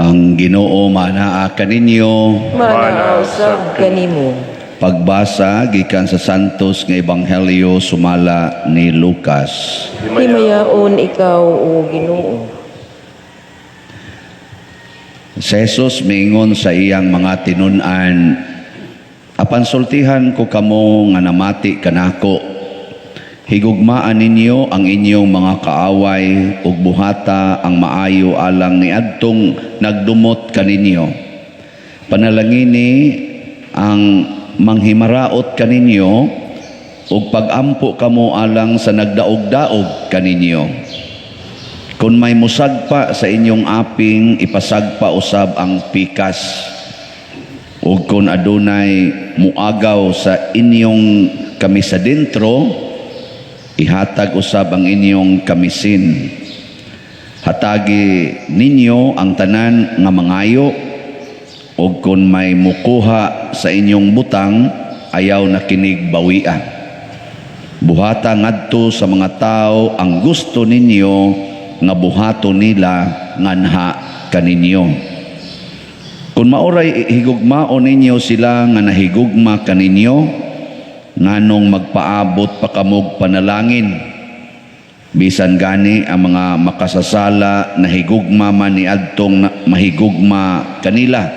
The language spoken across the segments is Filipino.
Ang Ginoo manaa kaninyo. Manaw sa kanimo. Pagbasa gikan sa Santos nga Ebanghelyo sumala ni Lucas. Himayaon ikaw o Ginoo. Si Jesus miingon sa iyang mga tinun-an, apan sultihan ko kamo nga namati kanako. Higugmaan ninyo ang inyong mga kaaway ug buhata ang maayo alang niadtong nagdumot kaninyo. Panalangini ang manghimaraot kaninyo ug pagampo kamo alang sa nagdaog-daog kaninyo. Kung may musagpa sa inyong aping, ipasagpa usab ang pikas. Ug kung adunay muagaw sa inyong kamisadentro, ihatag usab ang inyong kamisin. Hatagi ninyo ang tanan nga mangayo, ug kung may mukuha sa inyong butang, ayaw na kinig bawia. Buhata ngadto sa mga tao ang gusto ninyo nga buhato nila nganha kaninyo. Kung maoray higugmaon ninyo sila nga nahigugma kaninyo, nganong magpaabot pa kamog panalangin. Bisan gani ang mga makasasala na higugma man ni adtong mahigugma kanila.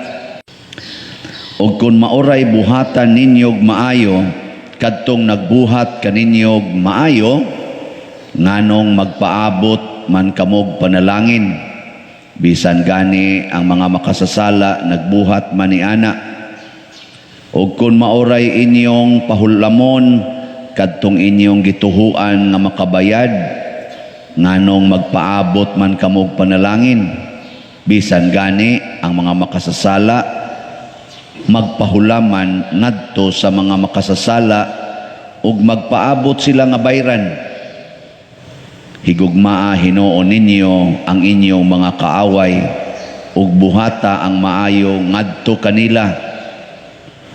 O kung maoray buhatan ninyog maayo, kadtong nagbuhat kaninyog maayo, nganong magpaabot man kamog panalangin. Bisan gani ang mga makasasala nagbuhat man ni ana. O kung maoray inyong pahulamon kadtong inyong gituhuan nga makabayad, nganong magpaabot man kamog panalangin. Bisan gani ang mga makasasala magpahulaman ngadto sa mga makasasala ug magpaabot sila nga bayran. Higugmaa hinuon ninyo ang inyong mga kaaway ug buhata ang maayo ngadto kanila.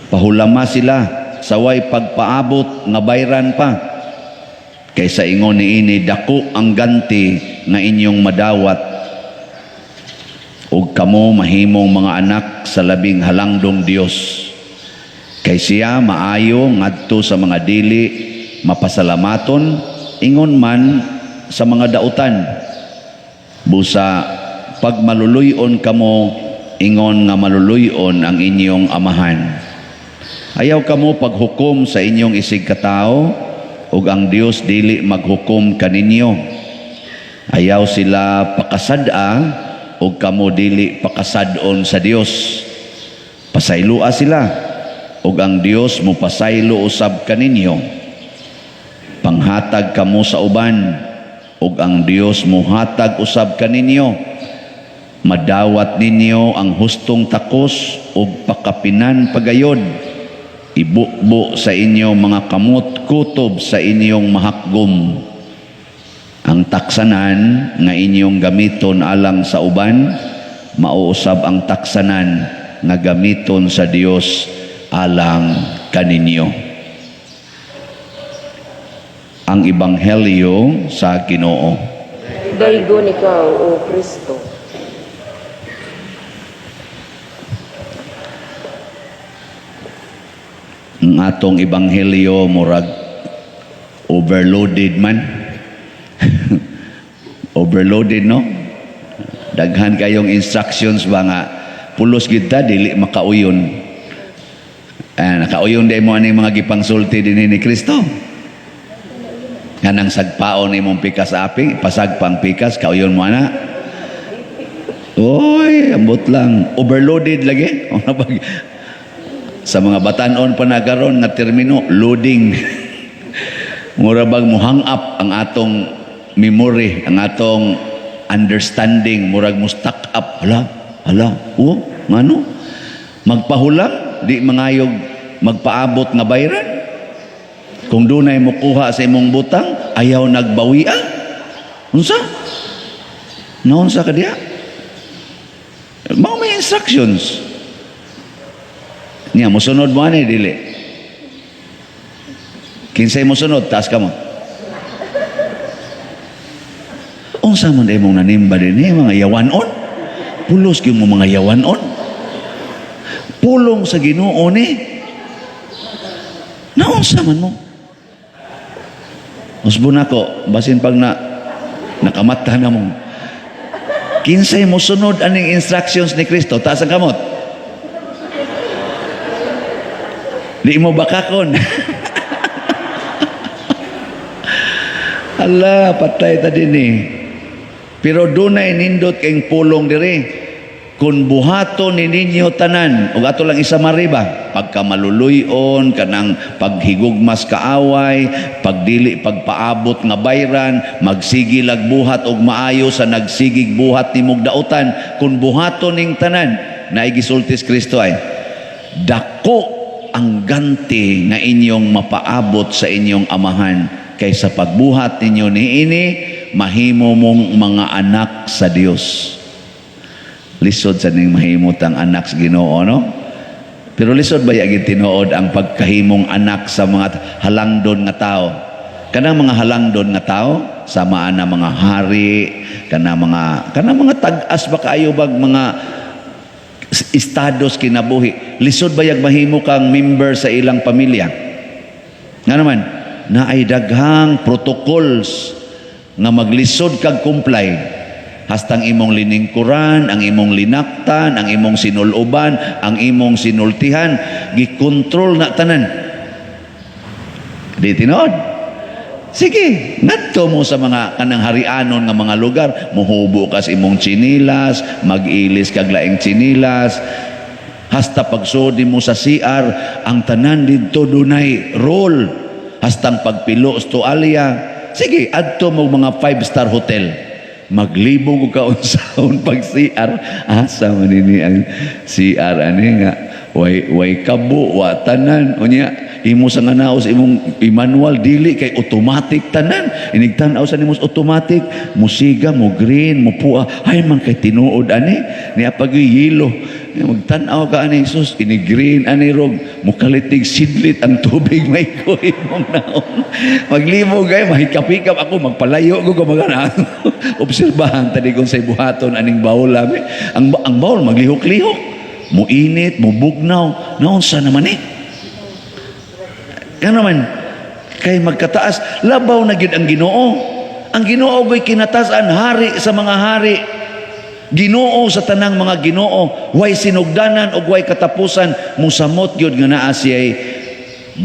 Pahulama sila sa way pagpaabot nga bayran pa. Kaysa ingon niini dako ang ganti nga inyong madawat. Ug kamo mahimong mga anak sa labing halangdong Dios. Kay siya maayo ngadto sa mga dili mapasalamaton, ingon man sa mga dautan. Busa pag maluluyon kamo, ingon nga maluluyon ang inyong amahan. Ayaw kamo paghukom sa inyong isig katao, ug ang Dios dili maghukom kaninyo. Ayaw sila pakasada, ug kamo dili pakasadon sa Dios. Pasaylua sila, ug ang Dios mo pasaylo usab kaninyo. Panghatag kamo sa uban, ug ang Dios mo hatag usab kaninyo. Madawat ninyo ang hustong takos ug pakapinan pagayod. Ibukbo sa inyong mga kamot kutob sa inyong mahakgom. Ang taksanan nga inyong gamiton alang sa uban, mauusab ang taksanan nga gamiton sa Dios alang kaninyo. Ang Ebanghelyo sa Ginoo. Daygon ikaw o Kristo. Ang atong Ebanghelyo murag overloaded man. Overloaded, no? Daghan kayong instructions ba nga pulos kita dili makauyon. Nakauyon din mo aning mga gipangsulti din ni Kristo. Kanang sagpaon imong pikas api, pasagpang pikas, kauyon mo na. Oy, ambot lang. Overloaded lagi. Sa mga batanon pa nagaron nga termino, loading. Mura bang mo hang up ang atong memory, ang atong understanding, murag mo stack up. Ngano? Magpahulam, di mangayog magpaabot nga bayran. Kung dunay mo kuha sa imong butang, ayaw nagbawian. Unsa? Naunsa ka diya? Mga may instructions. Niya, musunod mo ani, dili. Kinsay musunod, taas ka mo. Unsa man imong nanimba din mga yawanon? pulos gyud mo mga yawanon. Pulong sa Ginoo ni. Naunsa man mo? Usbon ako, basin pag nakamata na mo. Kinsay mo sunod aning instructions ni Kristo, taas ang kamot. Di mo bakakon. Ala, patay ta din eh. Pero dunay nindot kayong pulong diri. Kung buhato ni ninyo tanan, o ato lang isa mariba, pagka maluluyon, kanang paghigugmas kaaway, pagdili, pagpaabot nga bayran, magsigilag buhat og maayo sa nagsigig buhat ni mugdautan, kung buhato ning tanan, na igisultis Kristo ay, dako ang ganti nga inyong mapaabot sa inyong amahan, kaysa pagbuhat ninyo niini, mahimo mong mga anak sa Dios. Lisod sa ning mahimot ang anak sa Ginoo, no? Pero lisod ba yagid tinuod ang pagkahimong anak sa mga halangdon nga tao? Kanang mga halangdon nga tao, samaan na mga hari, kanang mga tag-as ba kaayo bag mga estados kinabuhi. Lisod ba yag mahimo kang member sa ilang pamilya? Nga naman, naay daghang protocols nga maglisod kag comply. Hastang imong liningkuran, ang imong linaktan, ang imong sinuloban, ang imong sinultihan, gikontrol na tanan. Di tinod. Sige, ngadto mo sa mga kanang harianon nga mga lugar, muhubo ka sa imong chinilas, mag-ilis kag laing chinilas. Hasta pagsudi mo sa CR, ang tanan didto dunay role. Hastang pagpilo sa tuwalya. Sige, adto mo mga 5-star hotel. Maglibog ka unsaon pag CR, asa man ini ang CR ani nga way kabo wa tanan unya imo sa nganaos imong manual dili kay automatic tanan inig tan-aw sa nimos automatic musiga mo green mo puwa ay man kay tinuod ani niya pag yelo magtan-aw ka ani sus ini green ani rog mukalitig sidlit ang tubig may ko imong naon maglibog kay mahikapikap ako magpalayo ko magana obserbahan tadi kung say buhaton aning baul ang baul maglihok-lihok muinit mubugnaw naunsa naman Yan naman, kay magkataas, labaw na gyud ang Ginoo. Ang Ginoo go'y kinatasan, hari sa mga hari. Ginoo sa tanang mga Ginoo, way sinugdanan o way katapusan, musamot gyud nga naa siya'y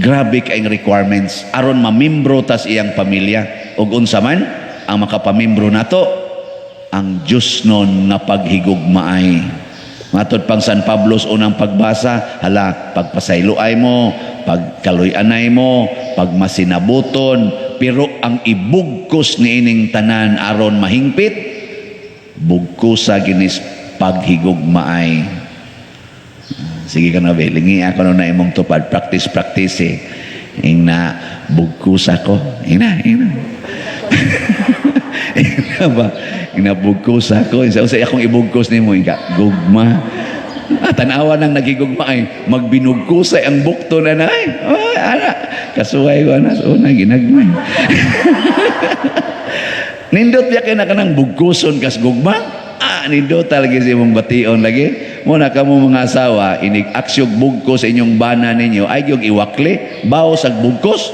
grabe kaayong requirements. Aron mamimbro tas iyang pamilya. Ug unsa man, ang makapamimbro nato, ang Diyos nun na paghigugmaay. Matod pang San Pablo's unang pagbasa, hala, pagpasayloay mo, pagkaluyanay mo, pagmasinabuton, pero ang ibugkos ni ining tanan aron mahingpit, bugkosa ginis paghigugmaay. Sige ka na, lingi ako na imong tupad, practice eh. Ing na bugkosa ko. Ina. Ina ba? Inabugkos ako. Isa akong ibugkos ni mo. Ika, gugma. Tanawa nang nagigugma ay magbinugkusay ang bukto na na ay. Oh, ana. Kasuway ko na. So, ginagmay. Nindot ya kay na kanang bugkuson kas gugma. Nindot talaga si mong bation lagi. Muna ka mo mga asawa, inig-aksyog bugkos sa inyong bana ninyo, ay yung iwakli, bawo sa bugkos.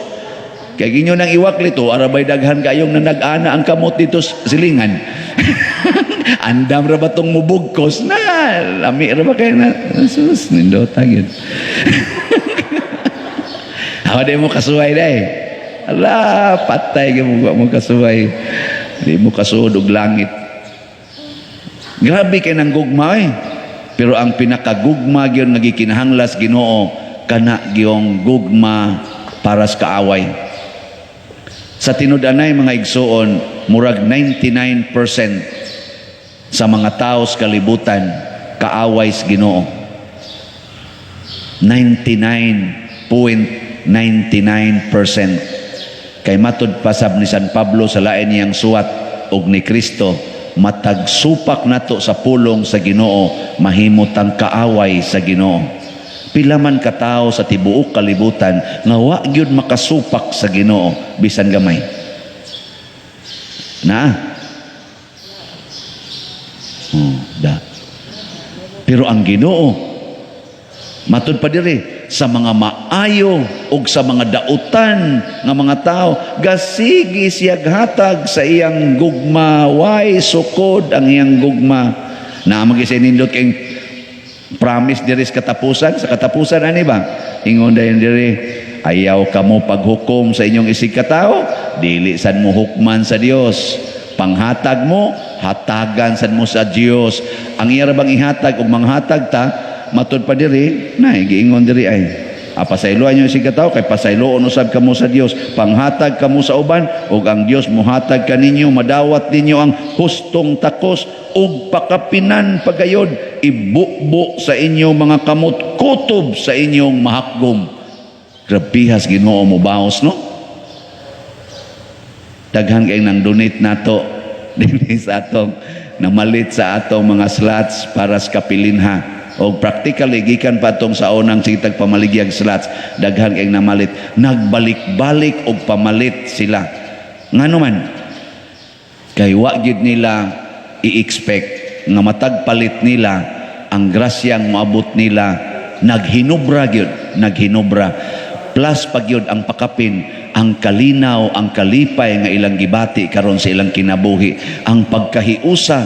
Kaya ginyo nang iwakli to, arabay daghan kayong na nag-ana ang kamot dito silingan. Andam ra ba tong mubugkos na? Lami ra ba kayo na? Sus, nindota yun. Hawa di mo kasuway dahi. Ala, patay ka mo kasuway. Di mo kasuod og langit. Grabe kayo ng gugma eh. Pero ang pinakagugma gyud nga gikinahanglas Ginoo kana gyung gugma para sa kaaway. Sa tinud-anay mga igsuon, murag 99% sa mga tao sa kalibutan kaaway sa Ginoo. 99.99%. Kay matud pasab ni San Pablo sa lain niyang suwat og ni Kristo, matagsupak nato sa pulong sa Ginoo, mahimot ang kaaway sa Ginoo. Pila man ka tawo sa tibuok kalibutan nga wa gyud makasupak sa Ginoo bisan gamay. Da. Pero ang Ginoo, matud pa diri, sa mga maayo ug sa mga dautan nga mga tao, gasigi siya hatag sa iyang gugma, way sukod ang iyang gugma. Na magisinindot kay promise diri sa katapusan ani ba? Ingon dayon diri, ayaw kamo paghukom sa inyong isig katao, dili sad mo hukman sa Dios. Panghatag mo, hatagan sad mo sa Dios. Ang iya ra bang ihatag ug manghatag ta, matud pa diri, nay giingon diri ay pasayloan nyo isig katao kay pasayloon usab kamo sa Dios. Panghatag kamo sa uban ug ang Dios mohatag kaninyo, madawat ninyo ang hustong takos ug pakapinan pagayod, ibukbo sa inyo mga kamot, kutob sa inyong mahakgom. Grabihas Ginoo mo baos, no? Daghan kay nang donate nato dinhi sa atong namalit sa atong mga slots para sa kapilinha. O practically gikan pa tong sa unang sitag pamaligyag slots, daghan kay namalit, nagbalik-balik og pamalit sila. Ngano man kay wa gyud nila i-expect nga matag palit nila ang grasyang moabot nila, naghinubra plus pagyud ang pakapin, ang kalinaw, ang kalipay nga ilang gibati karon sa ilang kinabuhi, ang pagkahiusa,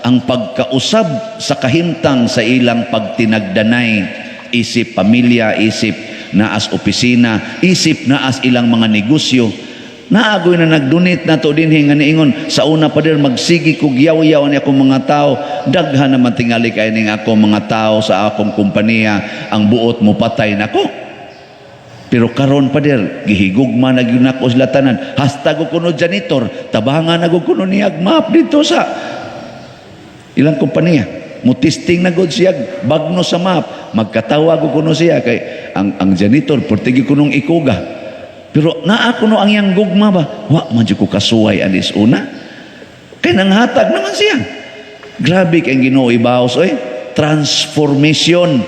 ang pagkausab sa kahimtang sa ilang pagtinagdanay, isip pamilya, isip naas opisina, isip naas ilang mga negosyo. Naagoy na nagdonate na to din nga niingon sa una pa dir magsigi kog yaw-yaw ni akong mga tao, daghan naman tingali kay ning akong mga tao sa akong kompanya, ang buot mo patay nako. Pero karon pa dir gihigugma na gyud nako sila tanan, hastag ko kuno janitor, tabangan na kuno niyag map dito sa ilang kompanya, mutisting na gud siya bagno sa map, magkatawa ko kuno siya kay ang janitor portigi kunong ikuga. Pero naa kuno ang iyang gugma ba, wa man jud ko kasuway anis una kay nanghatag naman siya. Grabe kay Ginoo ibaos oy, transformation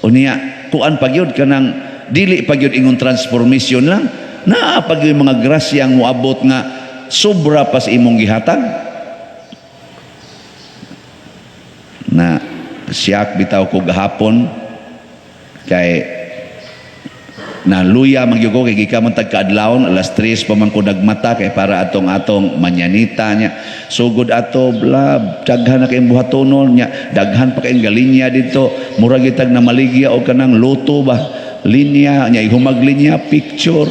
unya kuan pagyud kanang dili pagyud ingon transformation lang, naa pagyud mga grasyang moabot nga sobra pa sa imong gihatag. Na siyak bitaw ko gahapon kay na luya magyugo kay gikamon tag kaadlawon alas 3 pa man ko nagmata kay para atong manyanita niya sugod ato bla daghan na kay buhatonon niya, daghan pa kay galinya dito, murag gitag na maligya o kanang loto ba linya niya, ihumag linya picture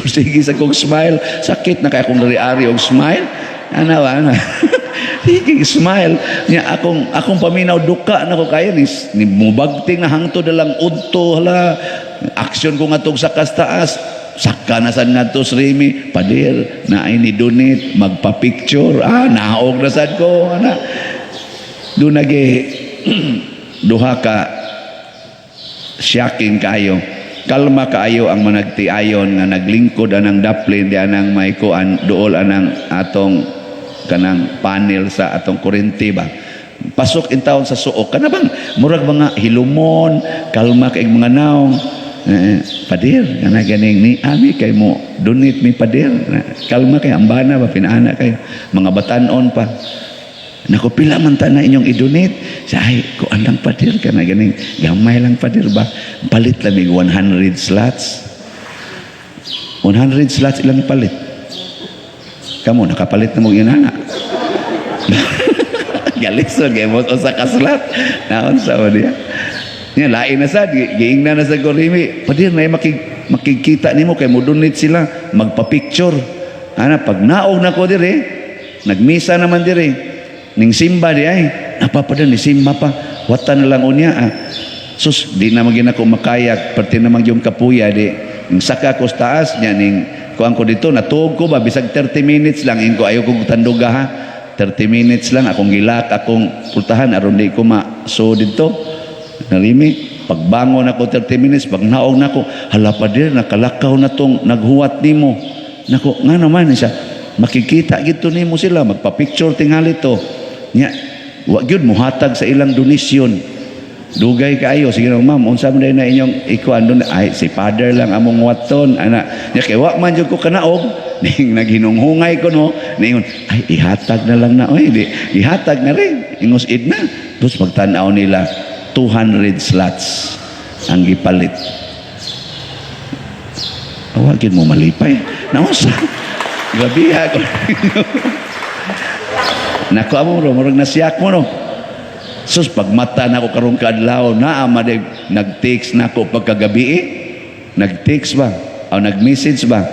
sige sa kong smile, sakit na kay akong ari-ari og smile ana sige smile niya, akong paminaw duka na ko kayo ni mubagting na hangto dalang udto, hala aksyon ko nga tong sa kastaas, saka na sad ngadto Srimi padir na ay ni donate magpa-picture, naog na sad ko ana dunagi duha ka shocking kayo, kalma kaayo ang managtiayon nga naglingkod anang daplin di anang may kuan duol anang atong kanang panel sa atong kurente ba, pasok in taon sa suok kana bang murag mga hilumon, kalma kay mga naong padir kana ganing ni ami kay mo donate mi padir, kalma kay ambana ba pinaana kay mga batanon pa nako pila man ta na inyong i-donate say ko andang padir kana ganing gamay lang padir ba, palit lang mig 100 slots ilang palit kamo nakapalit na mo inana galisod kay mo usa ka slot naon sa dia niya lain na sad giingna na sa Gorimi padir na makikita nimo kay mo donate sila magpa-picture ana pag naog na ko dire nagmisa naman dire ning simba di ay napapada ni simba pa watan na lang unya sus di na magina ko makayag perti naman yung kapuya di ning saka ko sa taas nya ning kuan ko dito natuog ko ba bisag 30 minutes lang ingo ayo ko tanduga ha 30 minutes lang akong gilak akong pultahan aron di ko so dito narimi pagbangon ako 30 minutes pag naog nako hala pa dir nakalakaw na tong naghuwat nimo nako nga naman siya makikita gito nimo sila magpa-picture tingali to nya wa gyud mohatag sa ilang donasyon Dugay kayo, sige no, ma'am, unsa man na inyong ikuan doon, ay si father lang among waton, ana. Nya kay wa man jud ko kanaog, ning naghinunghungay ko no, ningon, ay ihatag na lang na, oy, di ihatag na rin, ingos id na. Tapos pagtan-aw nila 200 slots ang gipalit. Awagin mo malipay. Nausa. Grabe ako. Nako amo ro, murag nasiyak mo no. Sus, pagmata na ako karong kaadlaw, nag-text na ako pagkagabi eh. Nag-text ba? O nag-message ba?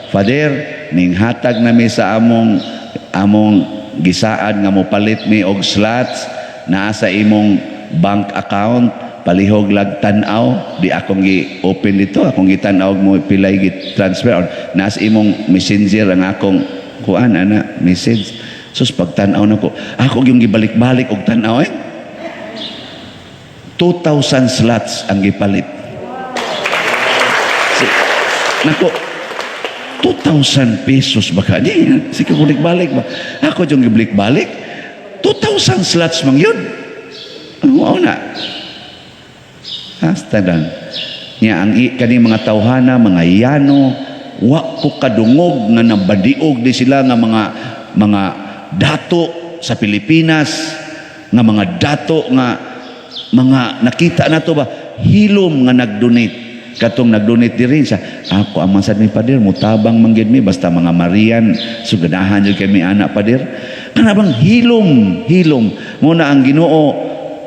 Father, ning hatag na mi sa among gisaan nga mo palit mi og slots naa sa imong bank account, palihog lag tan-aw, di akong gi-open dito, akong gi-tan-aw mo pilay gi-transfer. Naa sa imong messenger ang akong kuan ana message. Sus, pagtan-aw na ko, ako yung gibalik-balik og tan-aw eh. 2,000 slots ang gipalit. Nako, 2,000 pesos baka di. Sige, balik-balik ba? Ako yung gibalik-balik. 2,000 slots mang yun. Oo na. Hasta dan. Nya ang kaning mga tawhana, mga yano, wa ko kadungog nga nabadiog di sila nga mga dato sa Pilipinas, nga mga dato nga mga nakita na to ba hilom nga nag-donate katong nag-donate din sa ako ang masad mi pader mutabang manggid mi basta mga Marian sugadahan jud kay mi anak pader kana bang hilom mo na ang Ginoo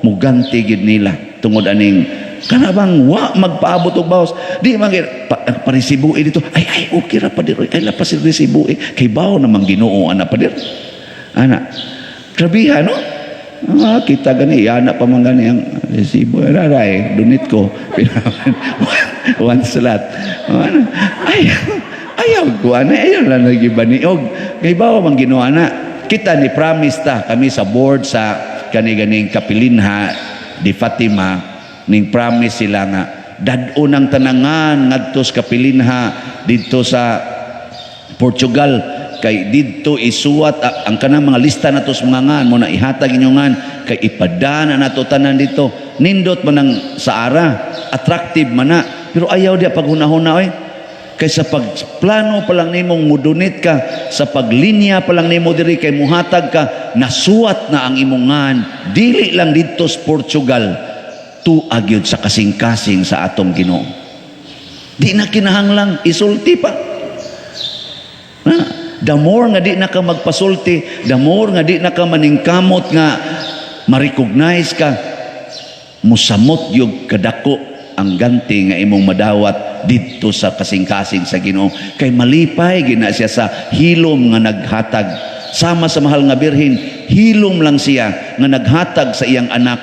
muganti gid nila tungod aning kana bang wa magpaabot og bawas di manggid parisibui dito ay okay ra pader ay lapas risibui kay bawo namang Ginoo ana pader ana grabiha no. Kita gani, anak pa man gani ang resibo. Raray, donate ko. One slot. Ayaw ko, ayaw lang nagibaniog. Kay bawa mang ginawa na. Kita ni promise ta, kami sa board sa kani-ganing Kapilinha di Fatima, ning promise sila nga, dadon ang tanangan ngadto sa Kapilinha dito sa Portugal, kay didto isuwat ang kanang mga lista nato sa mga ngan mo na ihatag inyo ngan kay ipadana nato tanan dito nindot man ang saara attractive man na pero ayaw dia paghunahuna oy kay sa pagplano pa lang nimong mudunit ka sa paglinya pa lang nimo diri kay muhatag ka nasuwat na ang imong ngan dili lang dito sa Portugal tuag yun sa kasing-kasing sa atong Ginoo di na kinahanglang isulti pa the more nga di na ka magpasulti, the more nga di na ka maningkamot nga ma-recognize ka, musamot yung kadako ang ganti nga imong madawat dito sa kasing-kasing sa Ginoo. Kay malipay gina siya sa hilom nga naghatag. Sama sa mahal nga birhen, hilom lang siya nga naghatag sa iyang anak.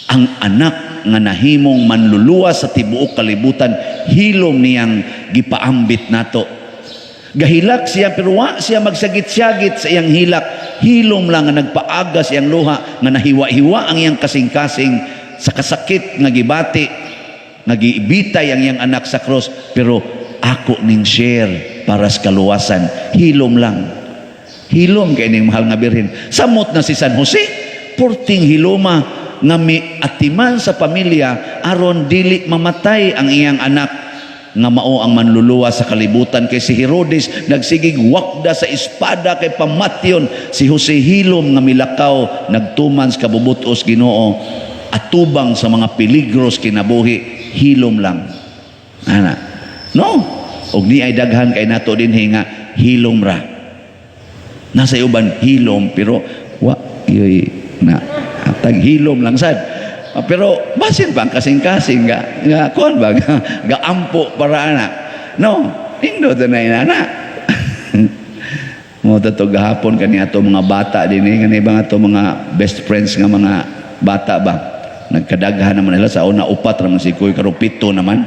Ang anak nga nahimong manluluwa sa tibuok kalibutan, hilom niyang gipaambit nato. Gahilak siya pero wa siya magsagit-sagit sa iyang hilak. Hilom lang nga nagpaaga sa iyang luha nga nahiwa-hiwa ang iyang kasing-kasing sa kasakit nga gibati, nagiibitay ang iyang anak sa cross pero ako ning share para sa kaluwasan. Hilom lang. Hilom kay ning mahal nga birhen. Samot na si San Jose, porting hiloma nga miatiman sa pamilya aron dili mamatay ang iyang anak nga mao ang manluluwa sa kalibutan kay si Herodes nagsigig wakda sa espada kay pamatyon si Jose hilom nga milakaw nagtuman sa kabubutos Ginoo atubang sa mga peligros kinabuhi hilom lang ana no og ni ay daghan kay nato dinhi nga hilom ra nasa uban hilom pero wa yoy na tag hilom lang sad. Pero basin bang kasing-kasing nga kuan ba gaampo para ana no indo tanay na mo to gahapon kani ato mga bata dinhi kani bang ato mga best friends nga mga bata ba nagkadaghan naman nila sa una upat ra man si Kuy karo pito naman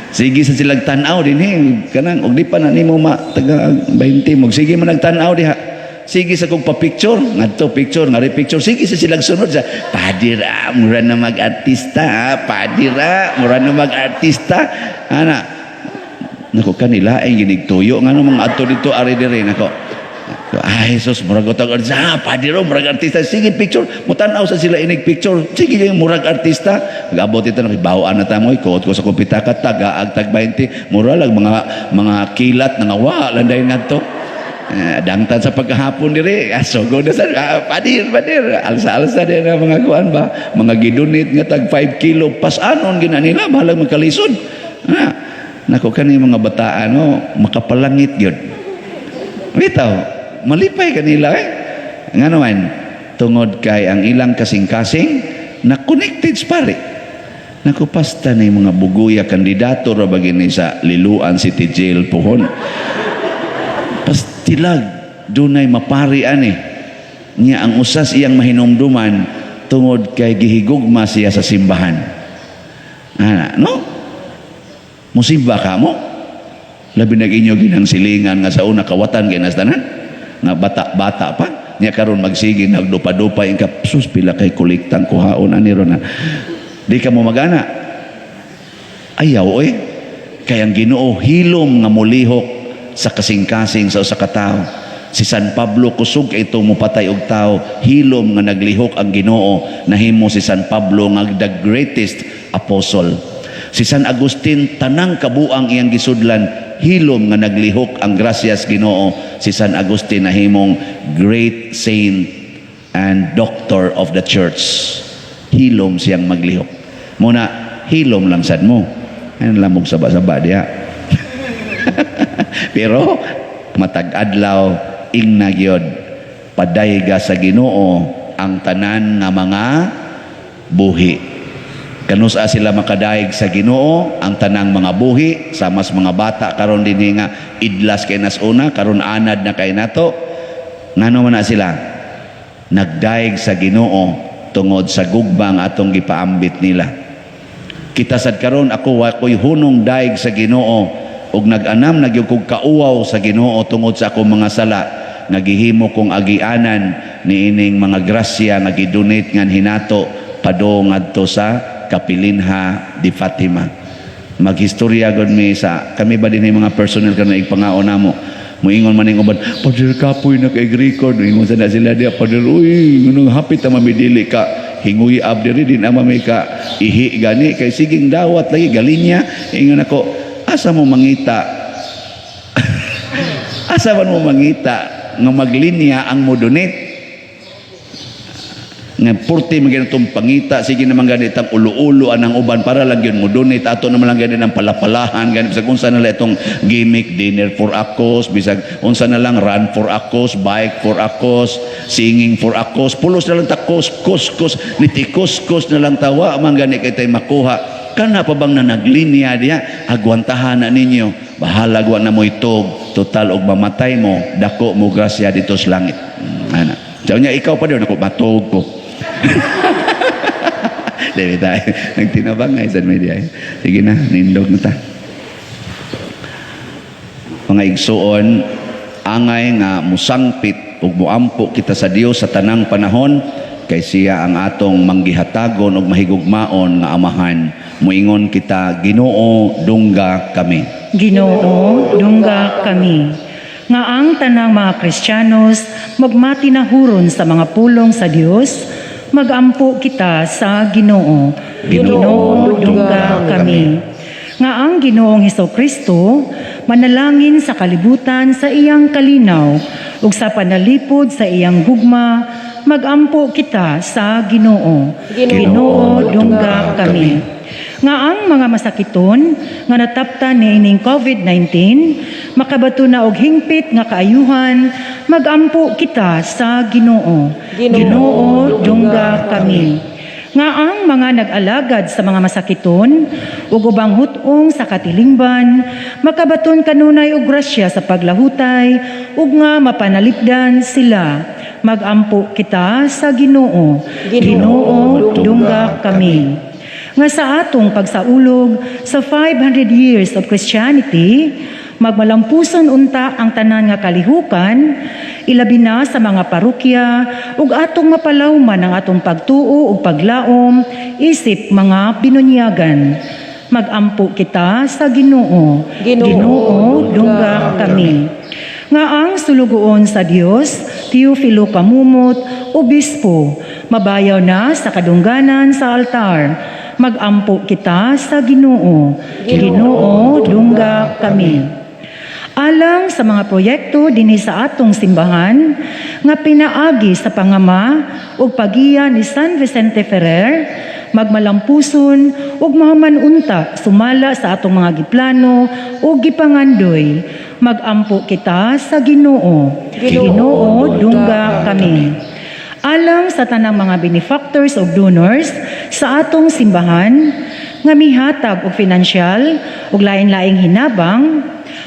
sige sa silang tan-aw dinhi kanang og di pa na nimo taga 20 mo sige man nagtan-aw diha sige sa kong pa-picture ngadto picture nga picture sige sa silang sunod sa padira mura na mag-artista padira mura na mag-artista ana nako kanila ay ginigtuyo nga mga adto dito ari dire nako Ay, Jesus, murag utang artista. Padiro, murag artista. Sige, picture. Mutanaw sa sila inig picture. Sige, yung murag artista. Nag-abot ito, nakibawaan na tamoy. Kuot ko sa kumpitaka, taga-ag, tag 20. Mura lang, mga kilat, nangawa, landay nga to. Dangtan sa pagkahapon diri. Aso, go na sa, padir. Alsa-alsa din ang mga kuan ba? Mga gidunit nga tag 5 kilo. Pasanon, gina nila, bahalang magkalisod. Nako kani mga bataan, makapalangit yun. Bitaw, malipay kanila nga naman tungod kay ang ilang kasing-kasing na connected pare nakupasta na mga buguya kandidato ra bagini sa Liluan City Jail pohon pastilag dunay mapari ani niya ang usas iyang mahinumduman tungod kay gihigugma siya sa simbahan no musimba ka mo labi nag inyo ginang silingan nga sa una kawatan kay nastanan nga bata-bata pa niya karon magsige nagdupa-dupa in kapsus pila kay kuliktang kuhaon ani ron di ka mo magana ayaw kay ang Ginoo hilom nga molihok sa kasing-kasing sa usa ka tawo si San Pablo kusog kay itong mupatay og tawo hilom nga naglihok ang Ginoo nahimo si San Pablo nga the greatest apostle si San Agustin tanang kabuang iyang gisudlan hilom nga naglihok ang gracias Ginoo si San Agustin nahimong great saint and doctor of the church hilom siyang maglihok muna hilom lang sad mo ayun lamog saba-saba diha pero matag adlaw ingna gyud padayga sa Ginoo ang tanan nga mga buhi kanusa sila makadaig sa Ginoo ang tanang mga buhi sa mas mga bata karon dinhi nga idlas kay nas una karon anad na kay nato ngano man na sila nagdaig sa Ginoo tungod sa gugbang atong gipaambit nila kita sad karon ako wakoy hunong daig sa Ginoo ug nag-anam nagyud kog kauwaw sa Ginoo tungod sa akong mga sala nagihimo kong agianan niining mga grasya nga gidonate ngan hinato padong adto sa Kapilinha di Fatima maghistorya gud mi sa kami ba din mga personnel kana igpangaon namo muingon man ning uban Padre kapoy na kay record ingon sa na sila dia Padre uy ngunong hapit ta mamidili ka hinguy abdiri din ama may ka ihi gani kay siging dawat lagi galinya ingon ako asa mo mangita asa man mo mangita nga maglinya ang modonate nga purti maginatong pangita sige naman ganit ang ulo-ulo anang uban para lang yun mo donate ato naman lang ganit ang palapalahan ganit bisag unsa na lang itong gimmick dinner for akos bisag unsa na lang run for akos bike for akos singing for akos pulos na lang ta kos nitikos na lang tawa man ganit kay tay makuha kana pa bang na naglinya diha agwantahan na ninyo bahala gwa na mo itog total og mamatay mo dako mo grasya dito sa langit ana saw niya ikaw pa daw nako matog ko Dili tayo. Nagtinabang nga sa media. Sige na, nindog na ta. Mga igsuon, angay nga musangpit ug muampo kita sa Dios sa tanang panahon kay siya ang atong manggihatagon ug mahigugmaon nga amahan. Muingon kita, Ginoo, dungga kami. Ginoo, dungga kami. Nga ang tanang mga Kristiyanos magmatinahuron sa mga pulong sa Dios, magampo kita sa Ginoo. Ginoo, dungga kami. Nga ang Ginoong Hesukristo manalangin sa kalibutan sa iyang kalinaw ug sa panalipod sa iyang gugma, magampo kita sa Ginoo. Ginoo, dungga kami. Nga ang mga masakiton nga nataptan niining COVID-19 makabato na og hingpit nga kaayuhan, magampo kita sa Ginoo. Ginoo, dungga kami. Nga ang mga nag-alagad sa mga masakiton ug ubang hutong sa katilingban makabaton kanunay og grasya sa paglahutay ug nga mapanalipdan sila, magampo kita sa Ginoo. Ginoo, dungga kami. Nga sa atong pagsaulog sa 500 years of Christianity, magmalampuson unta ang tanan nga kalihukan, ilabi na sa mga parokya, ug atong mapalawman ang atong pagtuo ug paglaom, isip mga binunyagan. Magampo kita sa Ginoo. Ginoo, dungga kami. Nga nga ang sulugoon sa Dios, Teofilo Pamumot, Obispo, mabayaw na sa kadungganan sa altar. Magampo kita sa Ginoo. Ginoo, dungga kami. Alang sa mga proyekto dinhi sa atong simbahan nga pinaagi sa pangama ug pagiya ni San Vicente Ferrer, magmalampuson ug mahumanunta sumala sa atong mga giplano ug gipangandoy. Magampo kita sa Ginoo. Ginoo, dungga kami. Alang sa tanang mga benefactors ug donors sa atong simbahan nga mihatag og pinansyal ug lain-laing hinabang,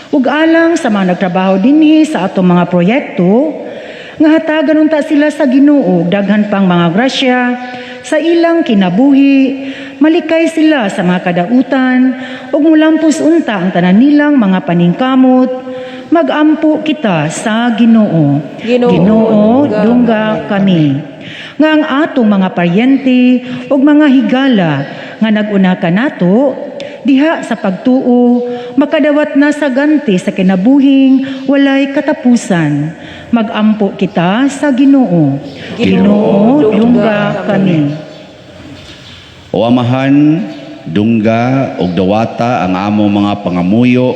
ug alang sa mga nagtrabaho dinhi sa atong mga proyekto, nga hatagan unta sila sa Ginoo daghan pang mga grasya sa ilang kinabuhi, malikay sila sa mga kadautan, ug mulampos unta ang tanan nilang mga paningkamot. Magampo kita sa Ginoo. Ginoo, dungga kami. Nga ang atong mga paryente ug mga higala nga nag-una kanato diha sa pagtuo, makadawat na sa ganti sa kinabuhing walay katapusan. Magampo kita sa Ginoo. Ginoo, dungga kami. O Amahan, dungga ug dawata ang among mga pangamuyo,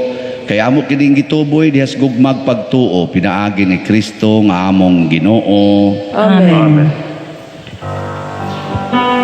kay amo kining gituboy dihas gugmag pagtuo pinaagi ni Kristo nga among Ginoo. Amen.